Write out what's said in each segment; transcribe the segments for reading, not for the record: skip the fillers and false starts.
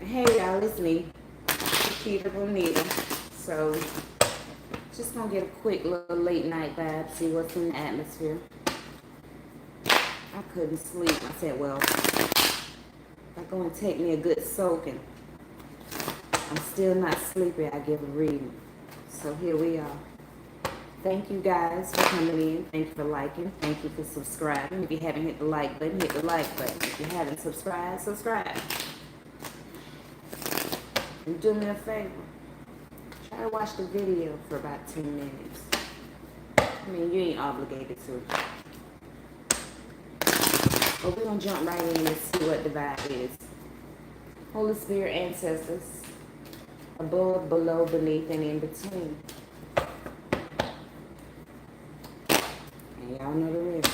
Hey y'all, it's me, Keita Bonita. So, just gonna get a quick little late night vibe, see what's in the atmosphere. I couldn't sleep. I said, well, I'm gonna take me a good soaking. I'm still not sleepy. I give a reading. So here we are. Thank you guys for coming in. Thank you for liking. Thank you for subscribing. If you haven't hit the like button, hit the like button. If you haven't subscribed, subscribe. And do me a favor. Try to watch the video for about 10 minutes. I mean, you ain't obligated to. But we're going to jump right in and see what the vibe is. Holy Spirit, ancestors, above, below, beneath, and in between. And y'all know the rest.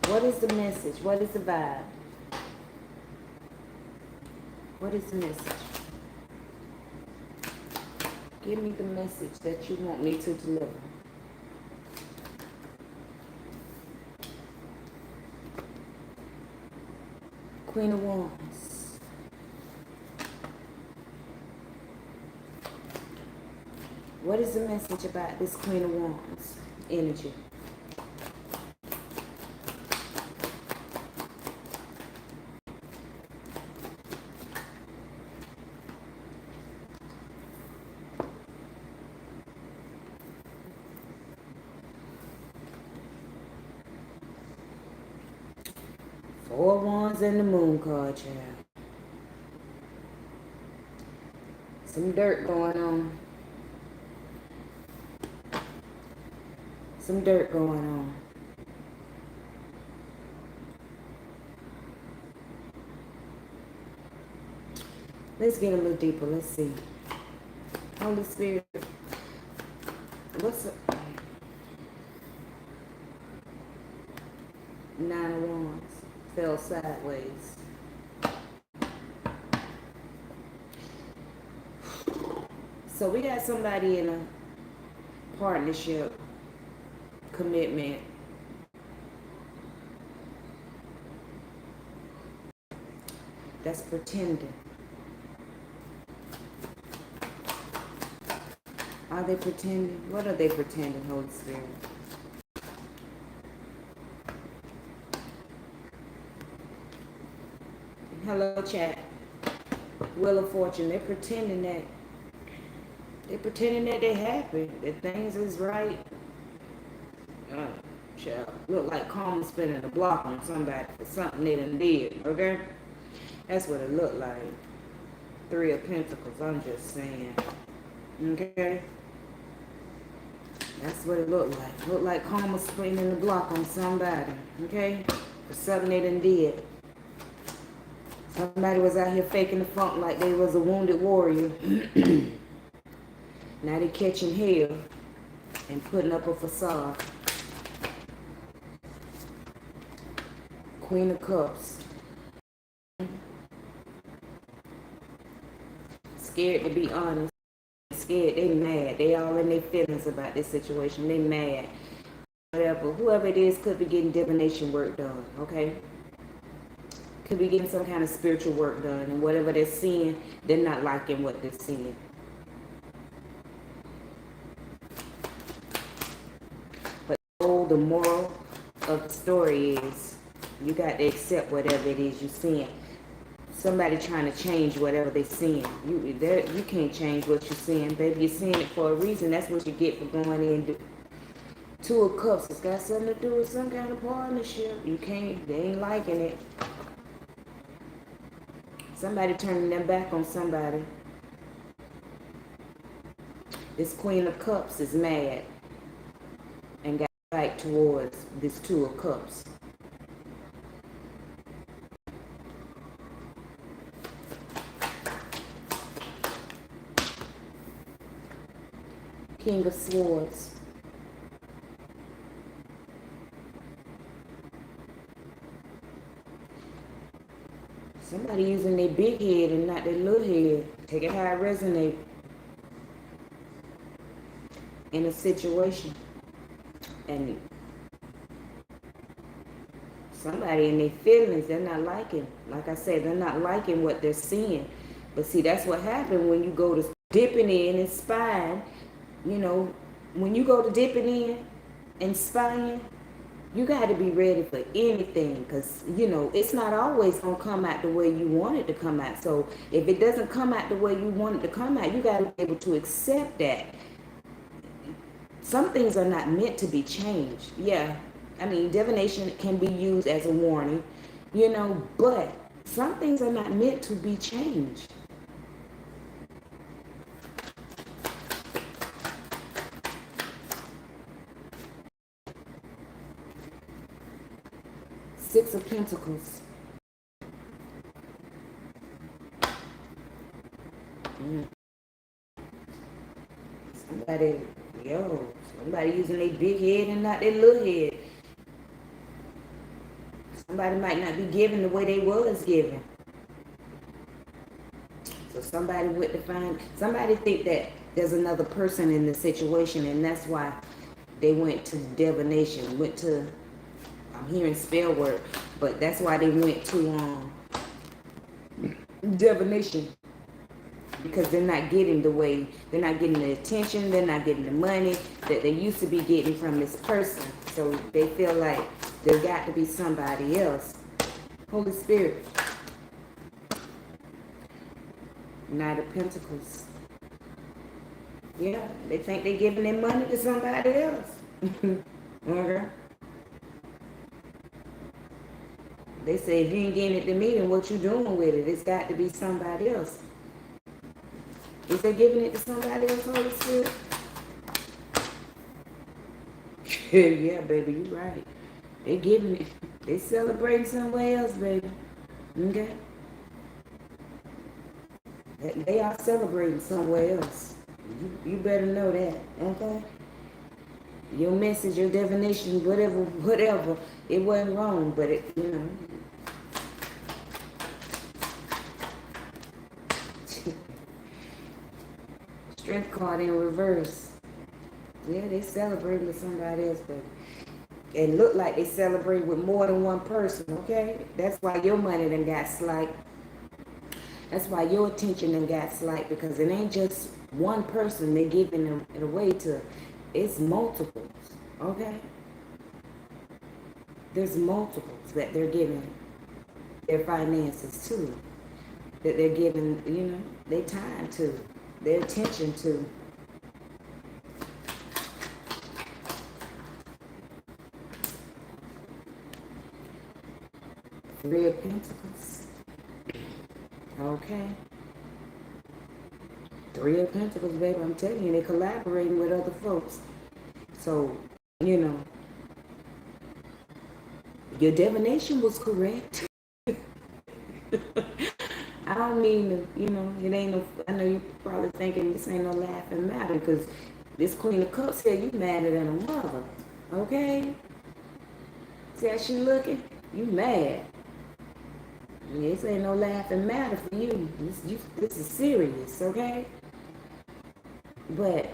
What is the message? What is the vibe? What is the message? Give me the message that you want me to deliver. Queen of Wands. What is the message about this Queen of Wands energy? Four Wands and the Moon card, child. Some dirt going on. Some dirt going on. Let's get a little deeper. Let's see. Holy Spirit, what's up? Nine of Wands fell sideways. So we got somebody in a partnership, commitment. That's pretending. Are they pretending? What are they pretending, Holy Spirit? Hello, chat. Wheel of Fortune. They're pretending that they're happy, that things is right. Child, look like karma spinning a block on somebody for something they done did. Okay, that's what it looked like. Three of Pentacles. I'm just saying. Okay, that's what it looked like. Looked like karma spinning the block on somebody. Okay, for something they done did. Somebody was out here faking the funk like they was a wounded warrior. Now they catching hell and putting up a facade. Queen of Cups. Scared to be honest. Scared. They mad. They all in their feelings about this situation. They mad. Whatever. Whoever it is could be getting divination work done. Okay? Could be getting some kind of spiritual work done. And whatever they're seeing, they're not liking what they're seeing. But the moral of the story is you got to accept whatever it is you're seeing. Somebody trying to change whatever they're seeing. You can't change what you're seeing, baby. You're seeing it for a reason. That's what you get for going in. Two of Cups. It's got something to do with some kind of partnership. You can't. They ain't liking it. Somebody turning their back on somebody. This Queen of Cups is mad and got back towards this Two of Cups. King of Swords. Somebody using their big head and not their little head. Take it how it resonates in a situation. And somebody in their feelings. They're not liking, like I said, they're not liking what they're seeing. But see, that's what happened when you go to dipping in and spying. You know, when you go to dipping in and spying, you got to be ready for anything, because you know it's not always gonna come out the way you want it to come out. So if it doesn't come out the way you want it to come out, you got to be able to accept that some things are not meant to be changed. Yeah, I mean, divination can be used as a warning, you know, but some things are not meant to be changed. Six of Pentacles. Somebody, somebody using their big head and not their little head. Somebody might not be giving the way they was giving. So somebody went to find, somebody think that there's another person in the situation, and that's why they went to divination, went to, I'm hearing spell work, but that's why they went to divination. Because they're not getting the way, they're not getting the attention, they're not getting the money that they used to be getting from this person. So they feel like there got to be somebody else. Holy Spirit. Knight of Pentacles. Yeah, they think they're giving their money to somebody else. Okay. They say, if you ain't getting it to me, then what you doing with it? It's got to be somebody else. Is they giving it to somebody else, Holy Spirit? Yeah, baby, you right. They giving it. They celebrating somewhere else, baby. Okay? They are celebrating somewhere else. You better know that, okay? Your message, your divination, whatever, it wasn't wrong, but it, you know. Strength card in reverse. Yeah, they celebrating with somebody else, but it look like they celebrate with more than one person, okay? That's why your money done got slight. That's why your attention done got slight, because it ain't just one person they're giving it away to. It's multiples, okay? There's multiples that they're giving their finances to, that they're giving, you know, their time to, their attention to. Three of Pentacles. Okay. Three of Pentacles, baby. I'm telling you, they're collaborating with other folks. So, you know, your divination was correct. I don't mean to, you know, it ain't no, I know you're probably thinking this ain't no laughing matter, because this Queen of Cups here, you madder than a mother. Okay? See how she looking? You mad. This ain't no laughing matter for you. This is serious, okay? But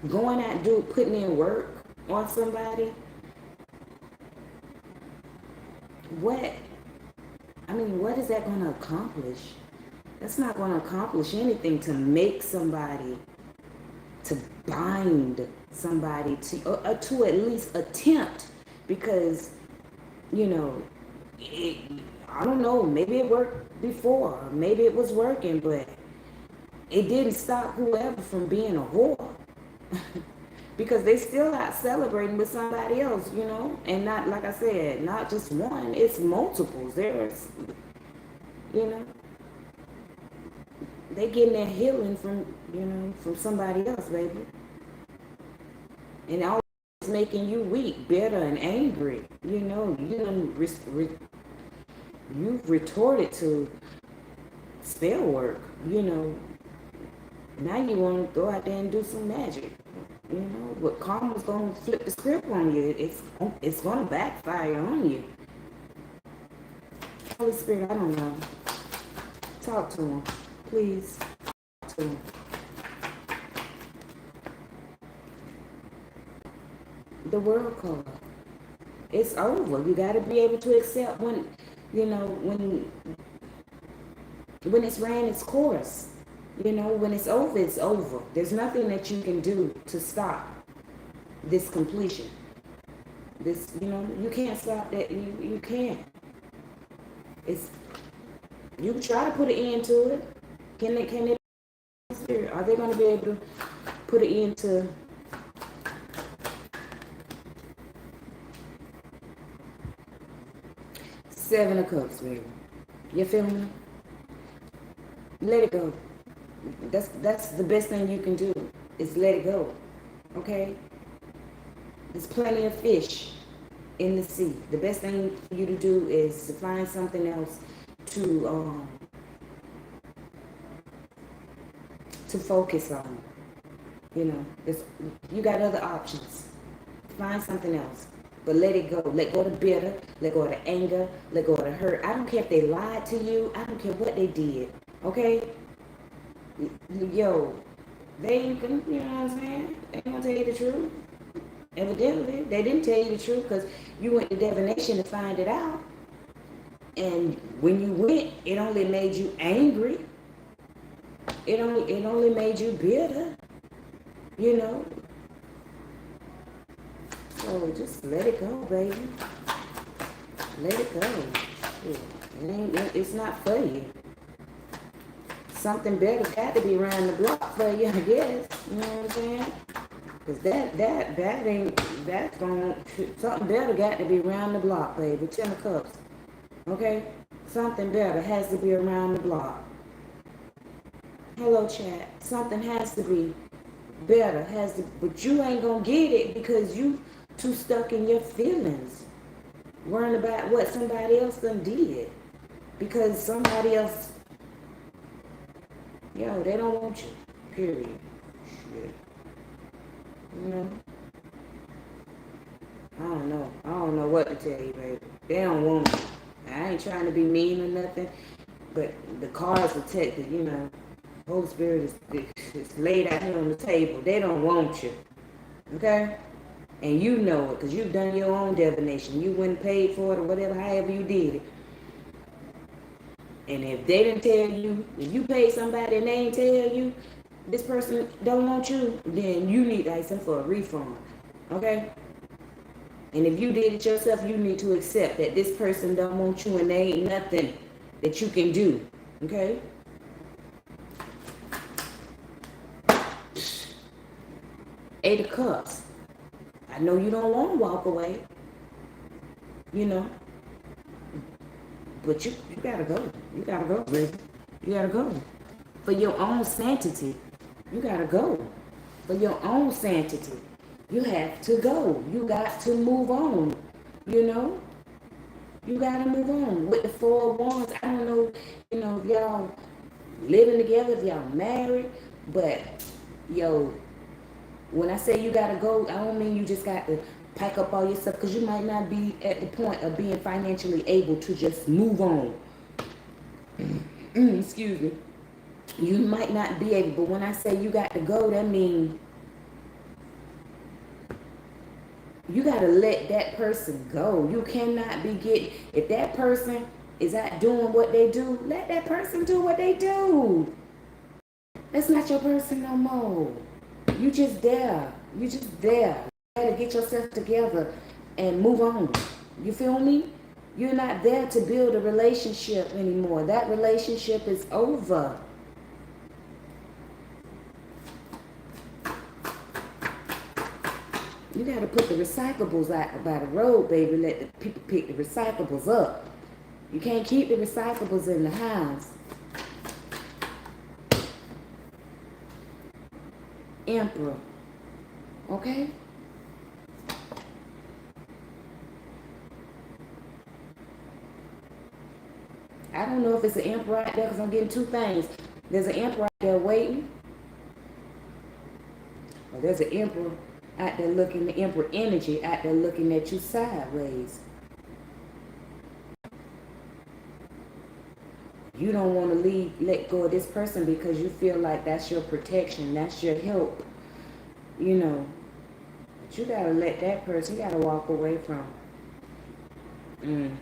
going out putting in work on somebody, what is that going to accomplish? That's not going to accomplish anything to make somebody, to bind somebody, to at least attempt, because, you know, I don't know, maybe it worked before, maybe it was working, but it didn't stop whoever from being a whore. Because they still out celebrating with somebody else, you know, and not, like I said, not just one, it's multiples. There's, you know, they getting their healing from, you know, from somebody else, baby. And all it's making you weak, bitter, and angry. You know, you've retorted to spell work, you know. Now you want to go out there and do some magic. You know, but karma's going to flip the script on you. It's going to backfire on you. Holy Spirit, I don't know. Talk to him, please. Talk to him. The World card. It's over. You got to be able to accept when, when it's ran its course. When it's over, it's over. There's nothing that you can do to stop this completion. You can't stop that. You can't. You can try to put an end to it. Can they, are they going to be able to put an end to Seven of Cups, baby? You feel me? Let it go. That's the best thing you can do is let it go. Okay? There's plenty of fish in the sea. The best thing for you to do is to find something else to focus on. You got other options. Find something else. But let it go. Let go of the bitter. Let go of the anger. Let go of the hurt. I don't care if they lied to you. I don't care what they did. Okay? Yo, they ain't gonna, you know what I'm saying? They ain't gonna tell you the truth. Evidently, they didn't tell you the truth because you went to divination to find it out. And when you went, it only made you angry. It only made you bitter. So just let it go, baby. Let it go. It's not for you. Something better got to be around the block for you, I guess. You know what I'm saying? Because that's going to, something better got to be around the block, baby. 10 of Cups. Okay? Something better has to be around the block. Hello, chat. Something has to be better. But you ain't going to get it because you too stuck in your feelings. Worrying about what somebody else done did. Because somebody else, they don't want you. Period. Shit. I don't know what to tell you, baby. They don't want you. I ain't trying to be mean or nothing, but the cards are protected, Holy Spirit is laid out here on the table. They don't want you. Okay? And you know it, because you've done your own divination. You went and paid for it or whatever, however you did it. And if they didn't tell you, if you paid somebody and they ain't tell you, this person don't want you, then you need to ask them for a refund. Okay? And if you did it yourself, you need to accept that this person don't want you and there ain't nothing that you can do. Okay? Eight of Cups. I know you don't want to walk away. But you gotta go. You gotta go, baby. You gotta go. For your own sanity. You gotta go. For your own sanity. You have to go. You got to move on. You gotta move on. With the 4 of Wands, I don't know, if y'all living together, if y'all married, but when I say you gotta go, I don't mean you just got to pack up all your stuff, because you might not be at the point of being financially able to just move on. Excuse me. You might not be able, but when I say you got to go, that means you got to let that person go. You cannot be if that person is out doing what they do, let that person do what they do. That's not your person no more. You just there. You gotta get yourself together and move on. You feel me? You're not there to build a relationship anymore. That relationship is over. You gotta put the recyclables out by the road, baby. Let the people pick the recyclables up. You can't keep the recyclables in the house. Emperor. Okay? I don't know if it's an emperor out there, because I'm getting 2 things. There's an emperor out there waiting. Or there's an emperor out there looking, the emperor energy out there looking at you sideways. You don't want to let go of this person because you feel like that's your protection, that's your help. But you got to let that person, you got to walk away from. Mm.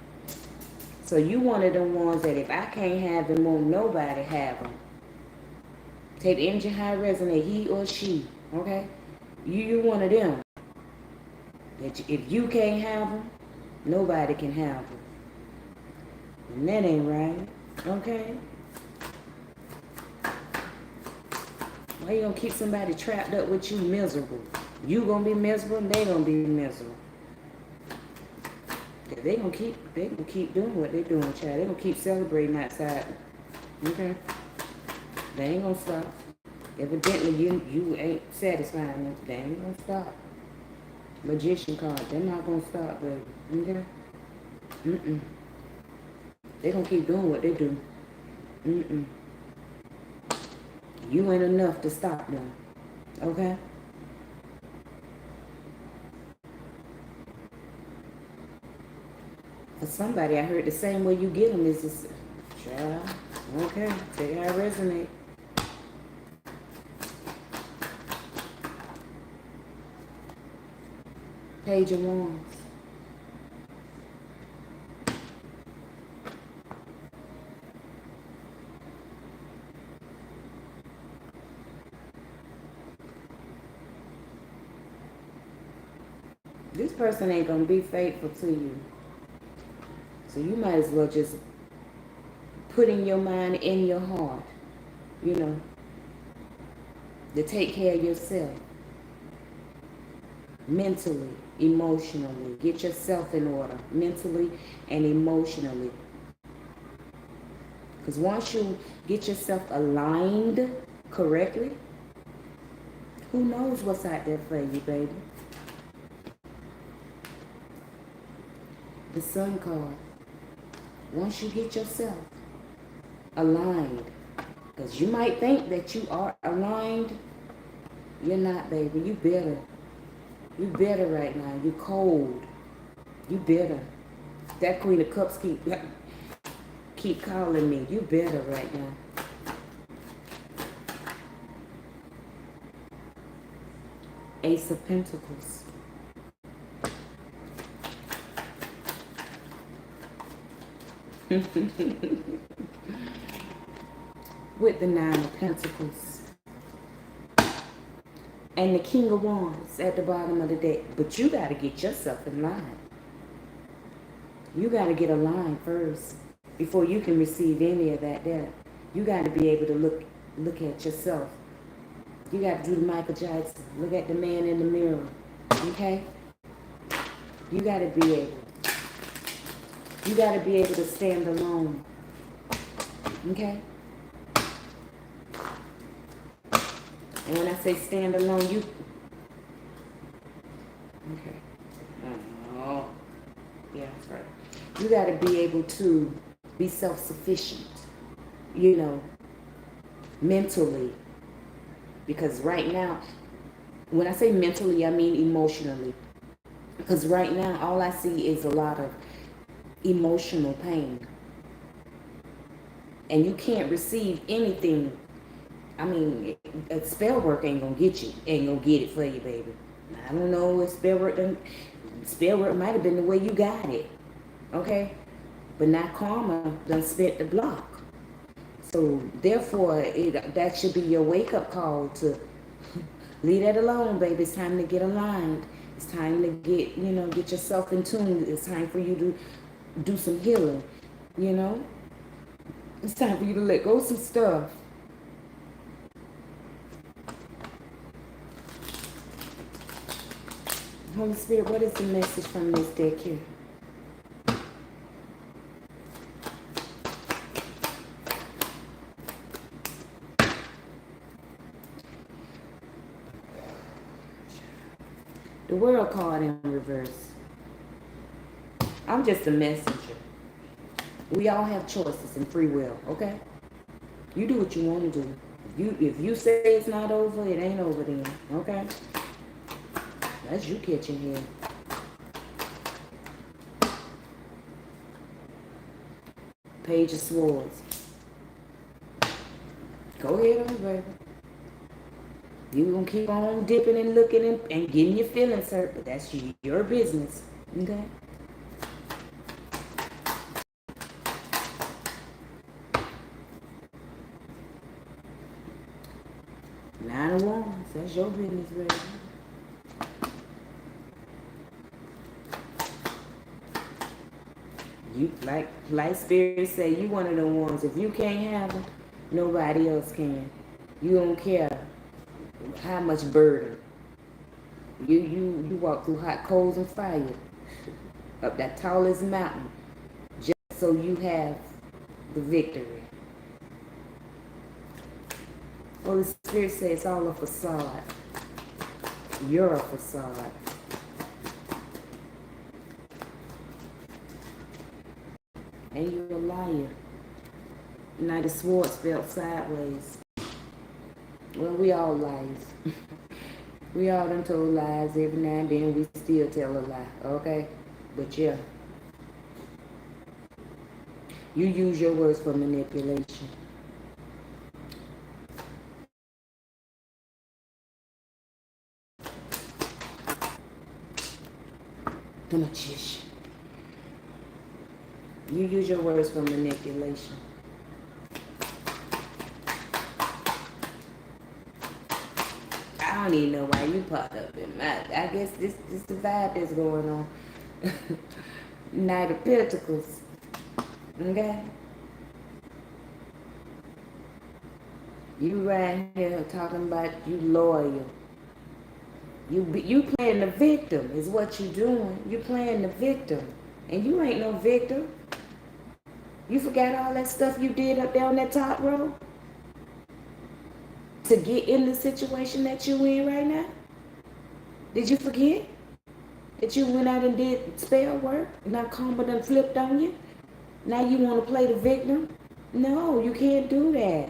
So you one of them ones that if I can't have them, won't nobody have them. Take the energy high resonate, he or she, okay? You one of them. That if you can't have them, nobody can have them. And that ain't right, okay? Why you gonna keep somebody trapped up with you miserable? You gonna be miserable and they gonna be miserable. They gonna keep doing what they doing, child. They gonna keep celebrating outside. Okay? They ain't gonna stop. Evidently you ain't satisfying them. They ain't gonna stop. Magician card, they're not gonna stop, baby. Okay? Mm-mm. They gonna keep doing what they do. Mm-mm. You ain't enough to stop them. Okay? For somebody, I heard the same way you get them is just, child, okay, take how it resonate. Page of Wands. This person ain't gonna be faithful to you. So you might as well just put in your mind, in your heart, you know, to take care of yourself. Mentally, emotionally. Get yourself in order. Mentally and emotionally. Because once you get yourself aligned correctly, who knows what's out there for you, baby? The Sun card. Once you get yourself aligned, because you might think that you are aligned, you're not, baby. You bitter. You bitter right now. You cold. You bitter. That Queen of Cups keep calling me. You bitter right now. Ace of Pentacles. With the Nine of Pentacles. And the King of Wands at the bottom of the deck. But you got to get yourself in line. You got to get aligned first before you can receive any of that there. You got to be able to look at yourself. You got to do the Michael Jackson. Look at the man in the mirror. Okay? You got to be able. You got to be able to stand alone. Okay? And when I say stand alone, you... Okay. Oh. Yeah, that's right. You got to be able to be self-sufficient. You know, mentally. Because right now, when I say mentally, I mean emotionally. Because right now, all I see is a lot of emotional pain. And you can't receive anything. I mean, spell work ain't gonna get you. Ain't gonna get it for you, baby. I don't know if spell work might have been the way you got it. Okay? But now karma done spent the block. So therefore, that should be your wake-up call to leave that alone, baby. It's time to get aligned. It's time to get, get yourself in tune. It's time for you to do some healing, It's time for you to let go of some stuff. Holy Spirit, what is the message from this deck here? The World card in reverse. I'm just a messenger. We all have choices and free will, okay? You do what you want to do. If you say it's not over, it ain't over then, okay? That's you catching here. Page of Swords. Go ahead on, baby. You gonna keep on dipping and looking and getting your feelings hurt, but that's your business, okay? Nine of Wands, that's your business, baby. You like Spirit say, you one of the ones. If you can't have them, nobody else can. You don't care how much burden. You walk through hot coals and fire up that tallest mountain just so you have the victory. Holy Spirit says it's all a facade. You're a facade. And you're a liar. Knight of Swords felt sideways. Well, we all liars. We all done told lies every now and then. We still tell a lie, okay? But yeah. You use your words for manipulation. The Magician. You use your words for manipulation. I don't even know why you popped up in my. I guess this the vibe that's going on. Knight of Pentacles. Okay? You right here talking about you loyal. You playing the victim is what you doing. You playing the victim. And you ain't no victim. You forgot all that stuff you did up there on that top row? To get in the situation that you in right now? Did you forget? That you went out and did spell work? Now karma done flipped on you? Now you want to play the victim? No, you can't do that.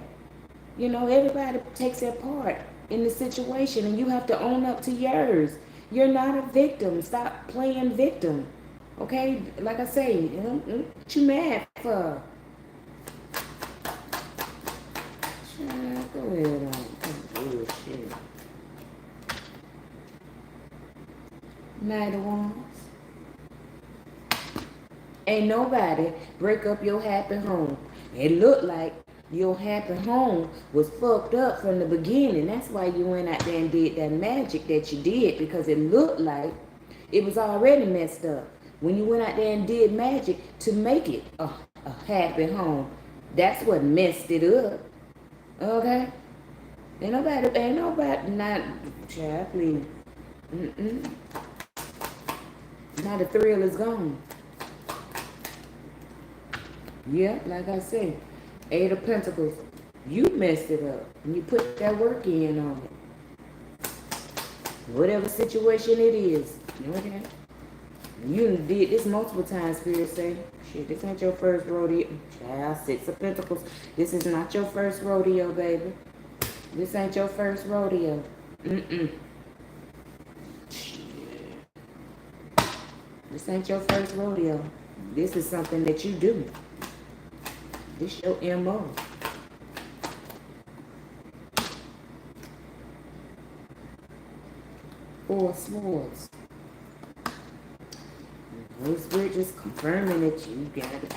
You know, everybody takes their part in the situation and you have to own up to yours. You're not a victim. Stop playing victim. Okay? Like I say, what you mad for? Go ahead on. Bullshit. Knight of Wands. Ain't nobody break up your happy home. It looked like your happy home was fucked up from the beginning. That's why you went out there and did that magic that you did, because it looked like it was already messed up. When you went out there and did magic to make it a happy home, that's what messed it up. Okay? Ain't nobody, not, child, please. Now the thrill is gone. Yeah, like I said, Eight of Pentacles, you messed it up. And you put that work in on it. Whatever situation it is, okay? You did this multiple times, Spirit say. Shit, this ain't your first rodeo. Child, Six of Pentacles. This is not your first rodeo, baby. This ain't your first rodeo. This ain't your first rodeo. This is something that you do. This your MO. Four of Swords. Holy Spirit just confirming that you gotta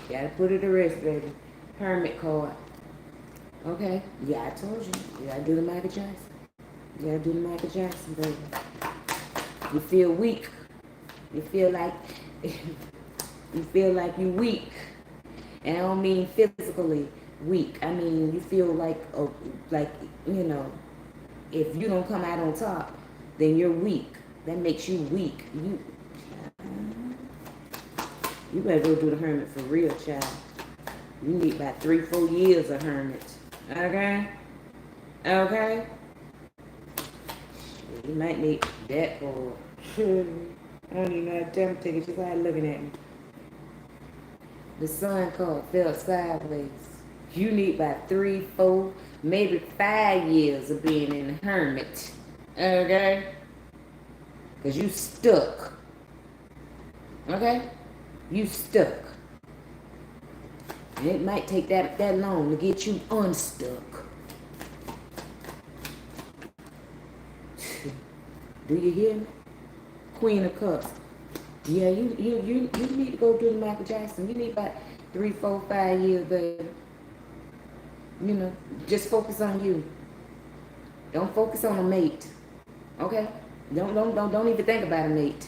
gotta put it to rest, baby. Hermit card. Okay? Yeah, I told you. You gotta do the Michael Jackson. You gotta do the Michael Jackson, baby. You feel weak. You feel like you weak. And I don't mean physically weak. I mean you feel like you know, if you don't come out on top, then you're weak. That makes you weak. You better go do the hermit for real, child. You need about 3-4 years of hermit. Okay? Okay? You might need that for I don't even know how to tell me, just like looking at me. The Sun card fell sideways. You need about 3, 4, maybe 5 years of being in the hermit. Okay? Because you stuck. Okay? You stuck. And it might take that long to get you unstuck. Do you hear me? Queen of Cups. Yeah, you need to go do the Michael Jackson. You need about 3, 4, 5 years, baby. You know, just focus on you. Don't focus on a mate. Okay? Don't even think about a mate.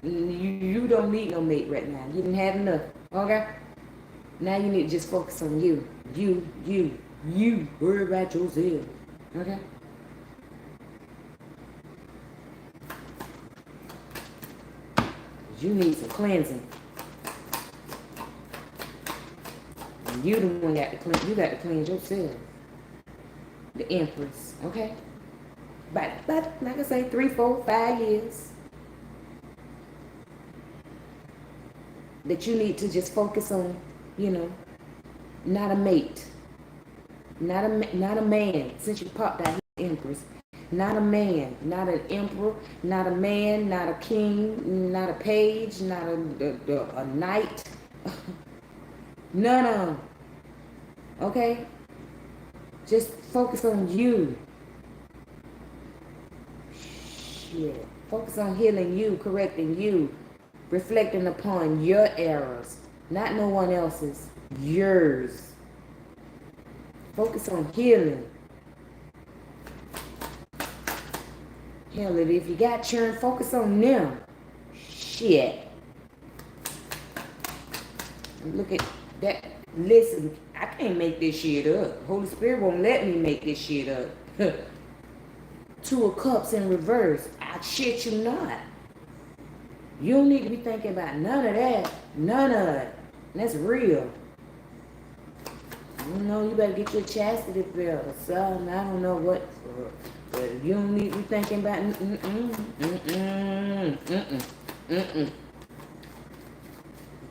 You don't need no mate right now. You didn't have enough. Okay? Now you need to just focus on you. You. Worry about yourself. Okay? You need some cleansing. And you the one got to clean. You got to cleanse yourself. The Empress. Okay? But like I say, 3, 4, 5 years. That you need to just focus on, you know, not a mate. Not a man. Since you popped out here, Empress. Not a man, not an emperor, not a man, not a king, not a page, not a knight. None of them. Okay? Just focus on you. Shit. Focus on healing you, correcting you, reflecting upon your errors, not no one else's, yours. Focus on healing. Hell, if you got churn, focus on them. Shit. Look at that. Listen, I can't make this shit up. Holy Spirit won't let me make this shit up. 2 of Cups in reverse. I shit you not. You don't need to be thinking about none of that. None of it. That's real. You know, you better get your chastity belt or something. I don't know what. But you don't need to be thinking about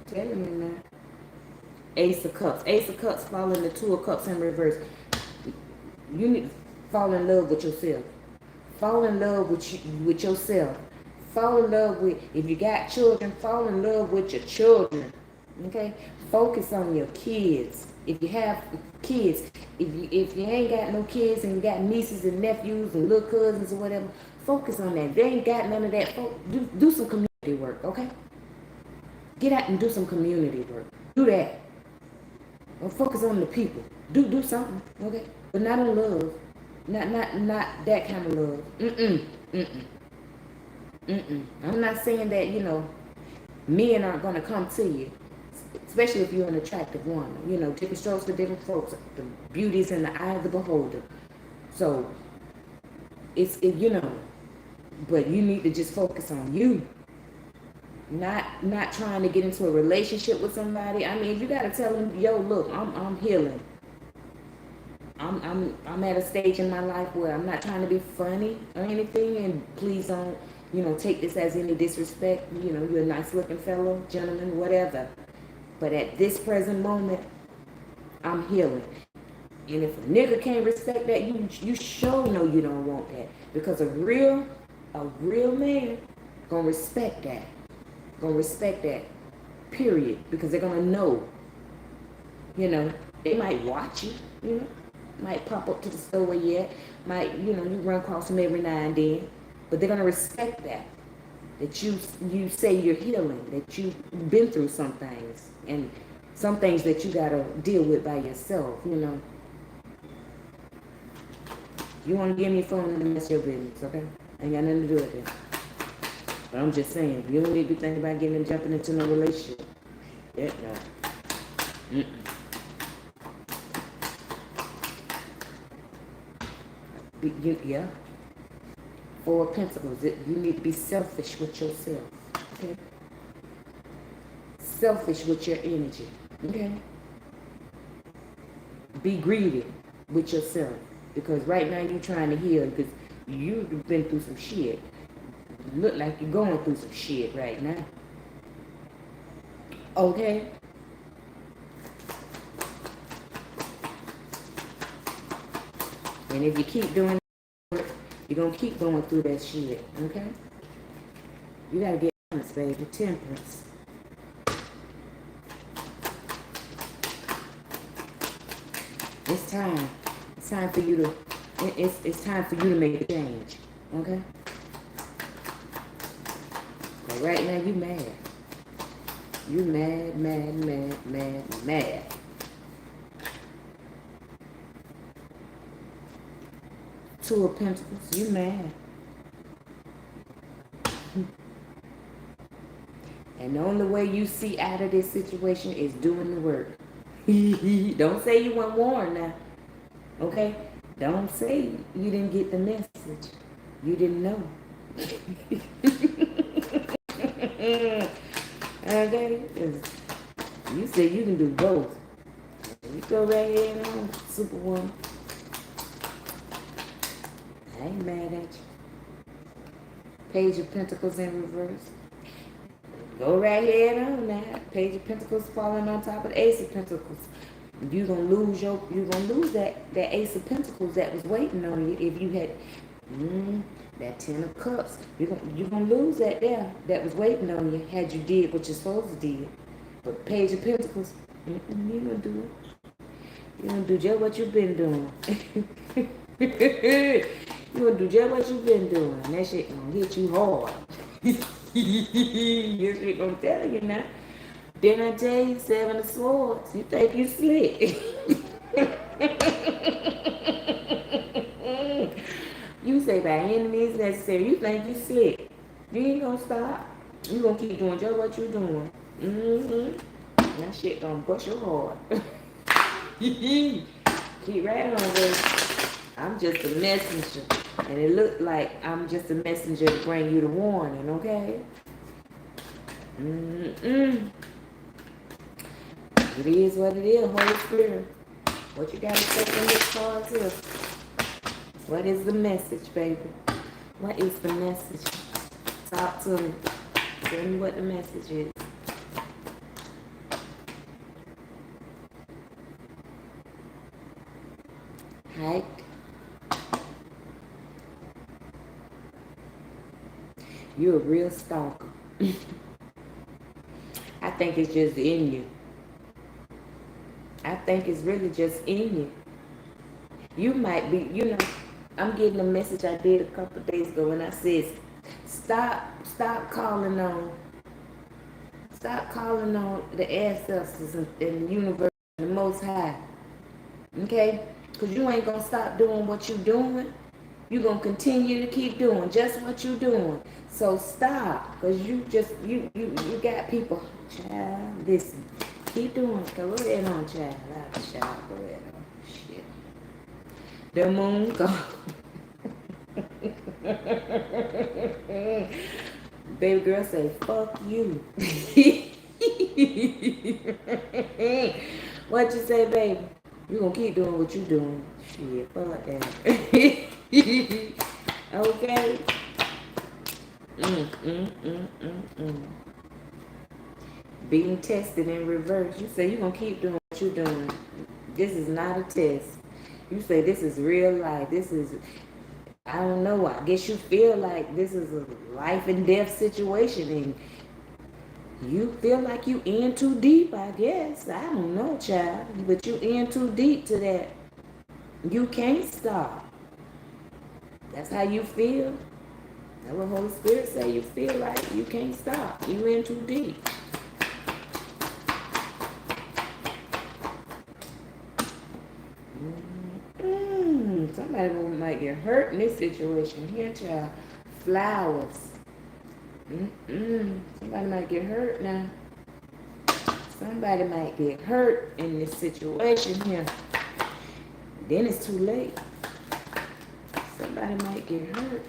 telling me now. Ace of Cups. Ace of Cups following the 2 of Cups in reverse. You need to fall in love with yourself. Fall in love with yourself. Fall in love with, if you got children, fall in love with your children. Okay? Focus on your kids. If you have kids, if you ain't got no kids and you got nieces and nephews and little cousins or whatever, focus on that. If they ain't got none of that, do some community work, okay? Get out and do some community work. Do that. Or focus on the people. Do something, okay? But not on love. Not that kind of love. I'm not saying that, you know, men aren't going to come to you. Especially if you're an attractive woman. You know, different strokes for different folks. The beauty's in the eye of the beholder. So, you know, but you need to just focus on you. Not trying to get into a relationship with somebody. I mean, you got to tell them, yo, look, I'm healing. I'm at a stage in my life where I'm not trying to be funny or anything, and please don't, you know, take this as any disrespect. You know, you're a nice looking fellow, gentleman, whatever. But at this present moment, I'm healing. And if a nigga can't respect that, you sure know you don't want that. Because a real man gonna respect that. Gonna respect that. Period. Because they're gonna know. You know, they might watch you, you know. Might pop up to the store where you at. Might, you know, you run across them every now and then. But they're gonna respect that. That you say you're healing, that you've been through some things, and some things that you gotta deal with by yourself, you know. You wanna give me a phone and that's your business, okay? Ain't got nothing to do with it. But I'm just saying, you don't need to be thinking about getting and jumping into no relationship. Yeah, no. Yeah. 4 of Pentacles. You need to be selfish with yourself. Okay? Selfish with your energy. Okay? Be greedy with yourself. Because right now you're trying to heal because you've been through some shit. You look like you're going through some shit right now. Okay? And if you keep doing it, you're going to keep going through that shit, okay? You got to get honest, baby. Temperance. It's time. It's time for you to, it's time for you to make a change, okay? But right now, you mad. You mad. Two of Pentacles. You mad. And the only way you see out of this situation is doing the work. Don't say you weren't warned now. Okay? Don't say you didn't get the message. You didn't know. Okay? You say you can do both. You go right ahead on, Superwoman. I ain't mad at you. Page of Pentacles in reverse. Go right ahead on that. Page of Pentacles falling on top of the Ace of Pentacles. You're gonna lose that Ace of Pentacles that was waiting on you if you had that Ten of Cups. You're gonna lose that there that was waiting on you had you did what you're supposed to do. But Page of Pentacles, you're gonna do it. You're gonna do just what you've been doing. You're gonna do just what you've been doing. That shit gonna hit you hard. This shit gonna tell you now. Didn't I tell you, Seven of Swords? You think you slick. You say by any means necessary. You think you slick. You ain't gonna stop. You gonna keep doing just what you're doing. That shit gonna bust your heart. Keep right on, baby. I'm just a messenger. And it looked like I'm just a messenger to bring you the warning, okay? It is what it is, Holy Spirit. What you got to say from this card here? What is the message, baby? What is the message? Talk to me. Tell me what the message is. Right? You're a real stalker. I think it's just in you. I think it's really just in you. You might be, I'm getting a message I did a couple of days ago and I said, stop calling on the ancestors and the universe and the Most High. Okay? Because you ain't going to stop doing what you're doing. You're going to continue to keep doing just what you're doing. So stop. Because you got people. Child, listen. Keep doing. Go ahead on, child. Child, go ahead on. Shit. The moon go. Baby girl say, fuck you. What you say, baby? You gonna keep doing what you doing. Shit, fuck that. Okay? Being tested in reverse. You say you gonna keep doing what you're doing. This is not a test. You say this is real life. This is, I don't know. I guess you feel like this is a life and death situation and you feel like you in too deep, I guess. I don't know, child. But you in too deep to that. You can't stop. That's how you feel. That's what Holy Spirit say. You feel like you can't stop. You in too deep. Somebody might get hurt in this situation here, child. Flowers. Somebody might get hurt now. Somebody might get hurt in this situation here. Then it's too late. Somebody might get hurt.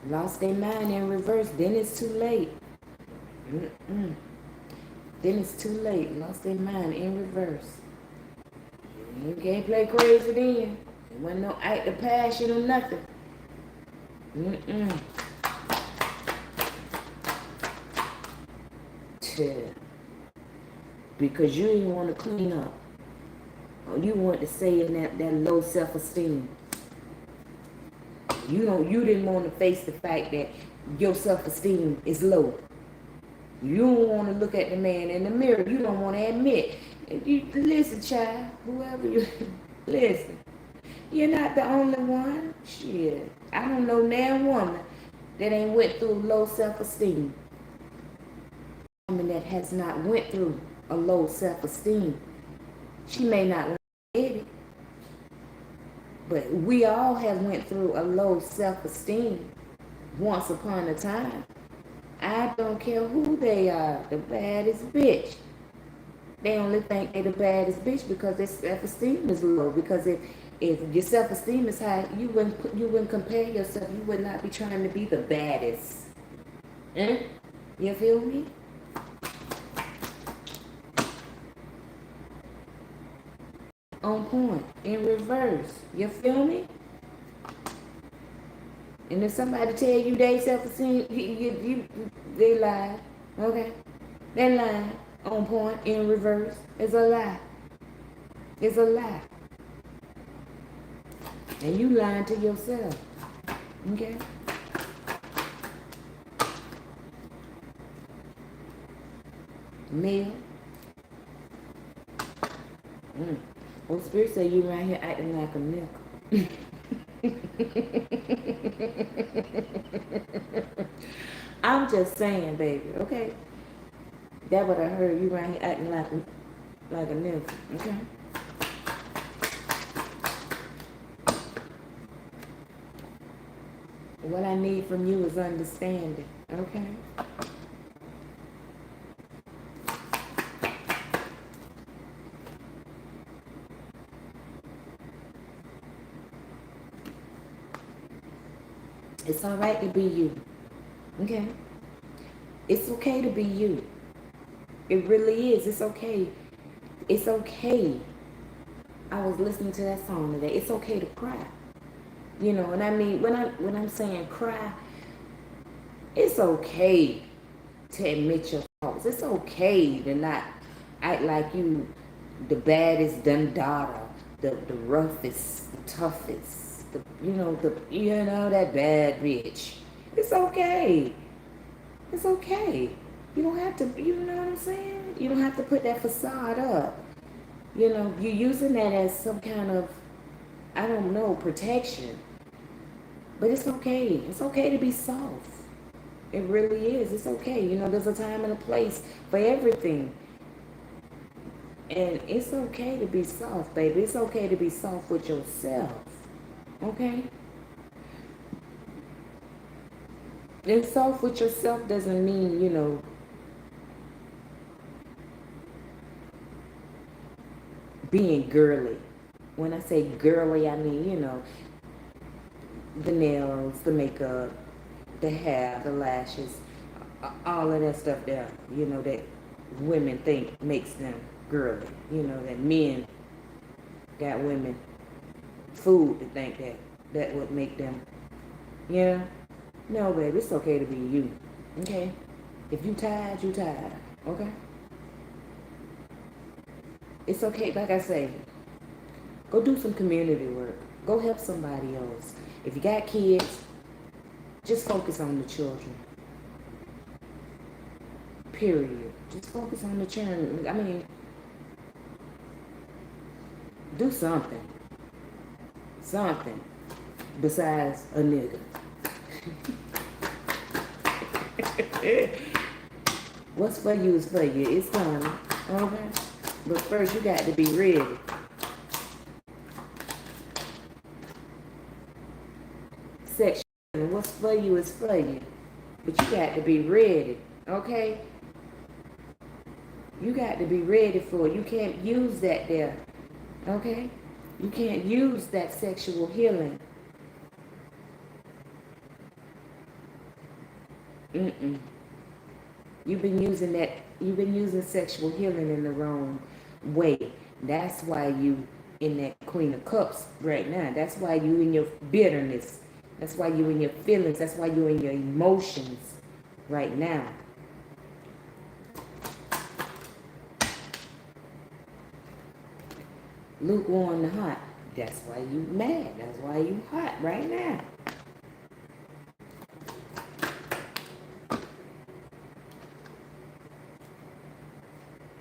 Lost their mind in reverse. Then it's too late. Then it's too late. Lost their mind in reverse. You can't play crazy then. There wasn't no act of passion or nothing. Because you didn't want to clean up. Or you want to say in that low self-esteem. You didn't want to face the fact that your self-esteem is low. You don't want to look at the man in the mirror. You don't want to admit. Listen, child, whoever you listen. You're not the only one. Shit. I don't know damn woman that ain't went through low self-esteem. Woman that has not went through a low self-esteem. She may not want to admit it. But we all have went through a low self-esteem once upon a time. I don't care who they are, the baddest bitch. They only think they the baddest bitch because their self-esteem is low. Because if your self-esteem is high, you wouldn't compare yourself. You would not be trying to be the baddest. You feel me? On point, in reverse. You feel me? And if somebody tell you they self-esteem, they lie. Okay? They lie. On point, in reverse. It's a lie. It's a lie. And you lying to yourself. Okay? Male. Well, Spirit say you right here acting like a nickel. I'm just saying, baby, okay? That what I heard. You right here acting like a nickel, okay? What I need from you is understanding, okay? It's all right to be you, okay? It's okay to be you. It really is. It's okay. It's okay. I was listening to that song today. It's okay to cry. You know, and I mean, when I'm saying cry, it's okay to admit your faults. It's okay to not act like you the baddest daughter, the roughest, the toughest, that bad bitch. It's okay. It's okay. You don't have to, you know what I'm saying? You don't have to put that facade up. You know, you're using that as some kind of, I don't know, protection. But it's okay. It's okay to be soft. It really is. It's okay. You know, there's a time and a place for everything. And it's okay to be soft, baby. It's okay to be soft with yourself. Okay? And soft with yourself doesn't mean, being girly. When I say girly, I mean, the nails, the makeup, the hair, the lashes, all of that stuff there, that women think makes them girly. That men got women fooled to think that would make them, No, baby, it's okay to be you, okay? If you tired, you tired, okay? It's okay, like I say, go do some community work. Go help somebody else. If you got kids, just focus on the children. Period. Just focus on the children. I mean, do something. Something besides a nigga. What's for you is for you. It's coming. Okay? But first, you got to be ready. Section. What's for you is for you. But you got to be ready. Okay? You got to be ready for it. You can't use that there. Okay? You can't use that sexual healing. You've been using sexual healing in the wrong way. That's why you in that Queen of Cups right now. That's why you in your bitterness. That's why you in your feelings. That's why you in your emotions right now. Lukewarm to hot. That's why you mad. That's why you hot right now.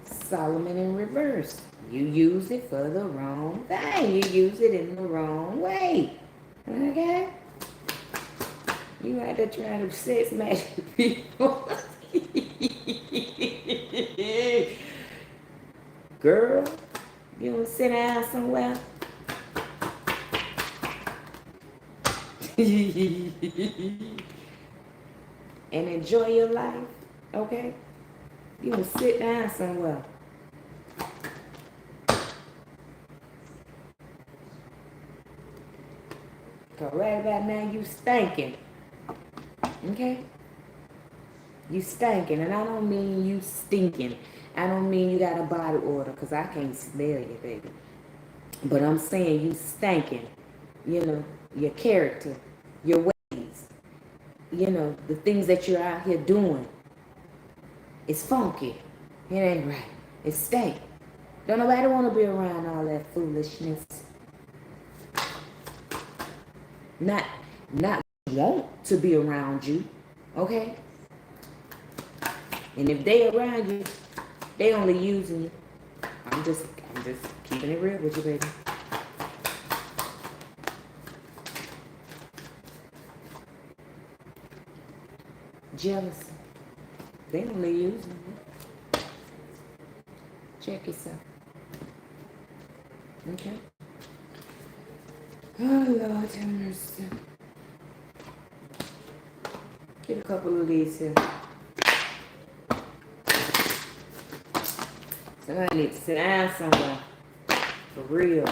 Solomon in reverse. You use it for the wrong thing. You use it in the wrong way. Okay? You had to try to sex match people. Girl, you want to sit down somewhere? and enjoy your life, okay? You can sit down somewhere. Cause right about now you stinking, okay? You stinking, and I don't mean you stinking. I don't mean you got a body odor, cause I can't smell you, baby. But I'm saying you stinking. You know, your character, your ways, you know, the things that you're out here doing. It's funky. It ain't right. It's stank. Don't nobody want to be around all that foolishness. Not, not want to be around you, okay? And if they around you, they only using you. I'm just keeping it real with you, baby. Jealousy. They only using you. Check yourself. Okay? Oh, Lord have mercy. Get a couple of these here. Somebody needs to sit down somewhere. For real.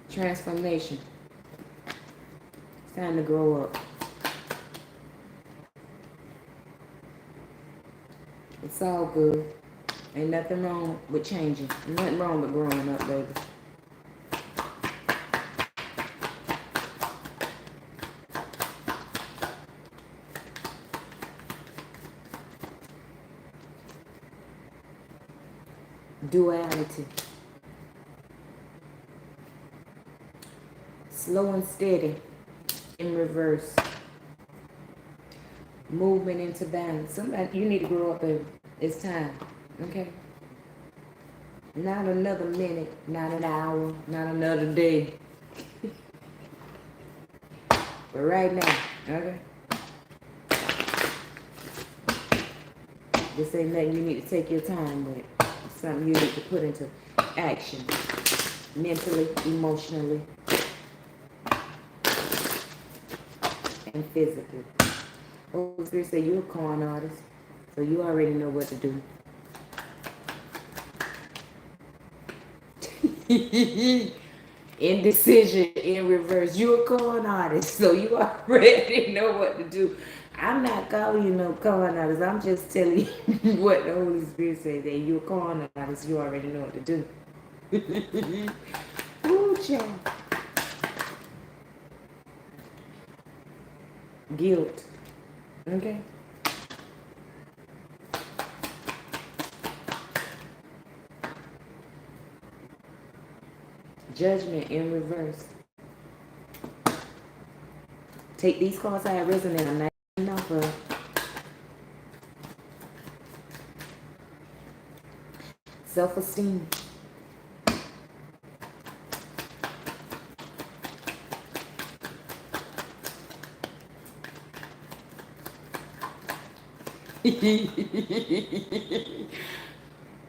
Transformation. It's time to grow up. It's all good. Ain't nothing wrong with changing. Nothing wrong with growing up, baby. Duality. Slow and steady in reverse. Movement into balance. Somebody, you need to grow up, baby. It's time. Okay? Not another minute, not an hour, not another day. But right now, okay? This ain't nothing you need to take your time with. It's something you need to put into action. Mentally, emotionally, and physically. Holy Spirit said you're a con artist, so you already know what to do. Indecision in reverse. You're a con artist, so you already know what to do. I'm not calling you no con artist. I'm just telling you what the Holy Spirit says. That you're a con artist, you already know what to do. Ooh, child. Guilt. Okay? Judgment in reverse. Take these cards I resonate. I'm not enough of. Self-esteem.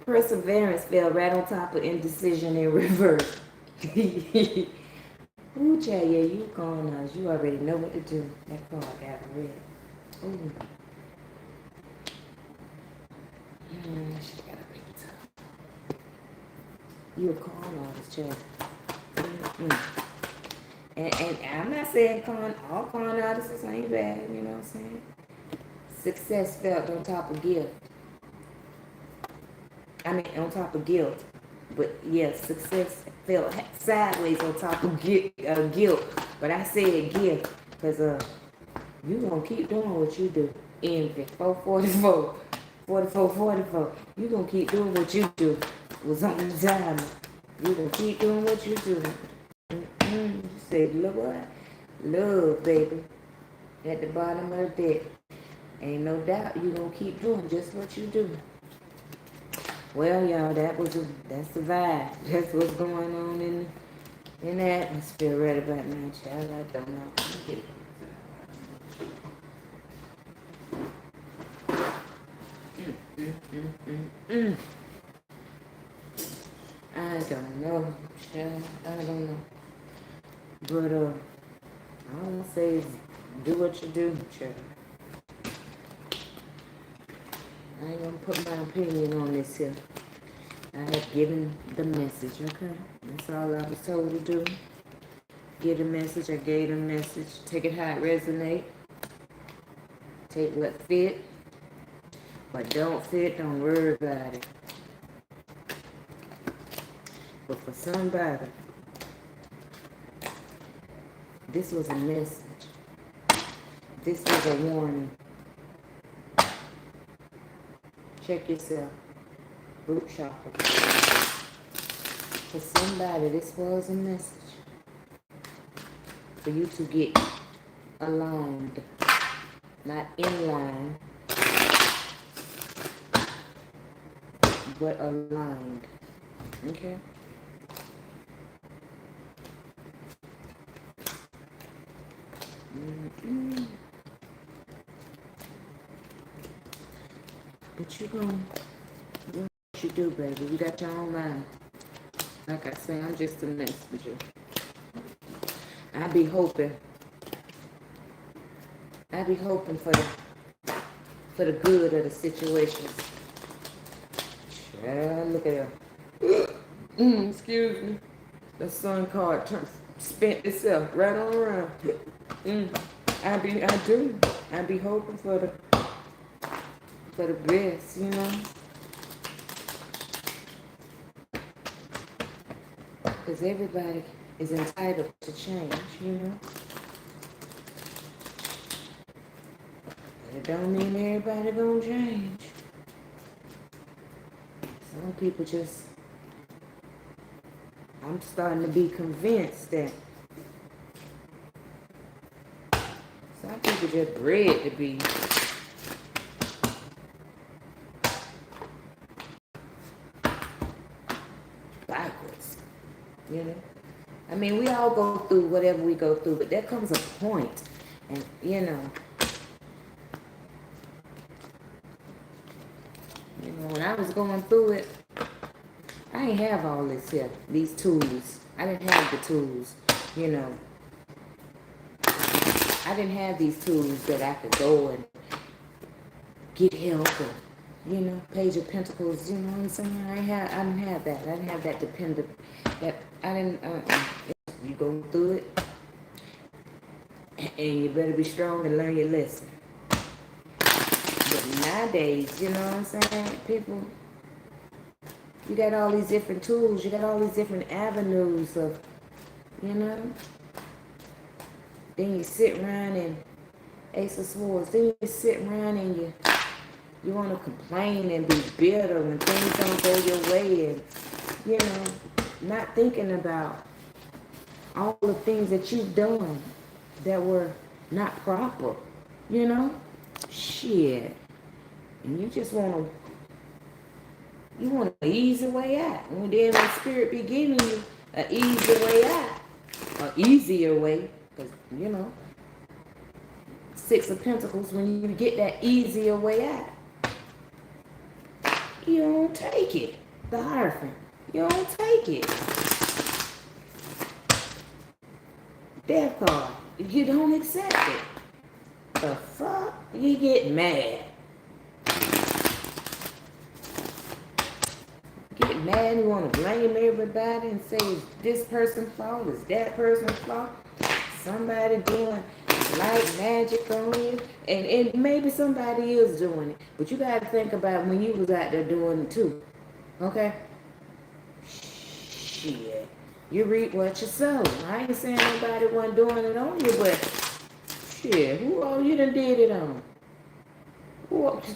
Perseverance fell right on top of indecision in reverse. Ooh, child, yeah, you going on. You already know what to do. That card got red. Ooh. She got a big top. You a con artist, child. And I'm not saying all con artists ain't bad, you know what I'm saying? Success felt on top of gift. I mean, on top of guilt. But yeah, success felt sideways on top of guilt. But I said gift because you gonna keep doing what you do. Envy. 444. 44. You gonna keep doing what you do. Was on the time. You gonna keep doing what you do. You said, look what? Love, baby. At the bottom of the deck. Ain't no doubt you gonna keep doing just what you do. Well, y'all, that's the vibe. That's what's going on in the atmosphere right about now, child. I don't know. mm. I don't know, child. I don't know. But all I say is do what you do, child. I ain't gonna put my opinion on this here. I have given the message, okay? That's all I was told to do. Give the message, I gave the message. Take it how it resonates. Take what fit. What don't fit, don't worry about it. But for somebody, this was a message. This was a warning. Check yourself. Root chakra. For somebody, this was a message. For you to get aligned. Not in line, but aligned. Okay? But you gonna do what you do, baby. You got your own mind. Like I say, I'm just a messenger. I be hoping for the good of the situation. Look at her. Excuse me. The sun card spent itself right on around. I be hoping for the best, you know. Because everybody is entitled to change, you know. It don't mean everybody gonna change. Some people just, I'm starting to be convinced that some people just bred to be backwards, you know. I mean, we all go through whatever we go through, but there comes a point, and you know, when I was going through it, I didn't have all this here, these tools. I didn't have the tools, you know. I didn't have these tools that I could go and get help or, you know, Page of Pentacles, you know what I'm saying? I didn't have that. I didn't have that dependent, you go through it, and you better be strong and learn your lesson. But nowadays, you know what I'm saying? People, you got all these different tools. You got all these different avenues of, you know. Then you sit around and Ace of Swords. Then you sit around and you want to complain and be bitter when things don't go your way, and you know, not thinking about all the things that you've done that were not proper. You know, shit, and you just want an easy way out. And then when spirit be giving you an easy way out, an easier way, because, you know, Six of Pentacles, when you get that easier way out, you don't take it. The Hierophant, you don't take it. Death card, you don't accept it. The fuck? You get mad. Get mad and you want to blame everybody and say, is this person's fault? Is that person's fault? Somebody doing light magic on you? And maybe somebody is doing it. But you got to think about when you was out there doing it too. Okay? Shit. You reap what you sow. I ain't saying nobody wasn't doing it on you, but shit, who all you done did it on?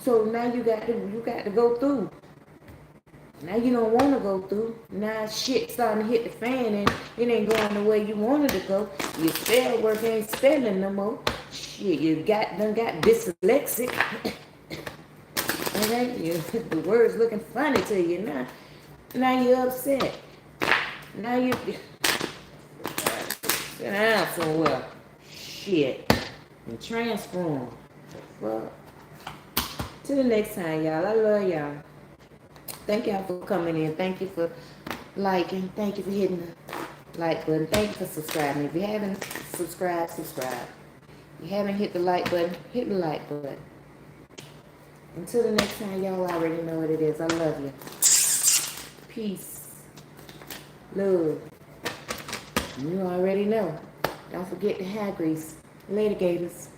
So now you got to go through. Now you don't want to go through. Now shit starting to hit the fan and it ain't going the way you wanted to go. Your spell work ain't spelling no more. Shit, you done got dyslexic. Okay? The words looking funny to you now. Now you're upset. Now you sit down somewhere. Shit. And transform. Well, Till the next time, y'all. I love y'all. Thank y'all for coming in. Thank you for liking. Thank you for hitting the like button. Thank you for subscribing. If you haven't subscribed, subscribe. If you haven't hit the like button, hit the like button. Until the next time, y'all already know what it is. I love you. Peace. Love. You already know. Don't forget the hair grease. Later, Gators.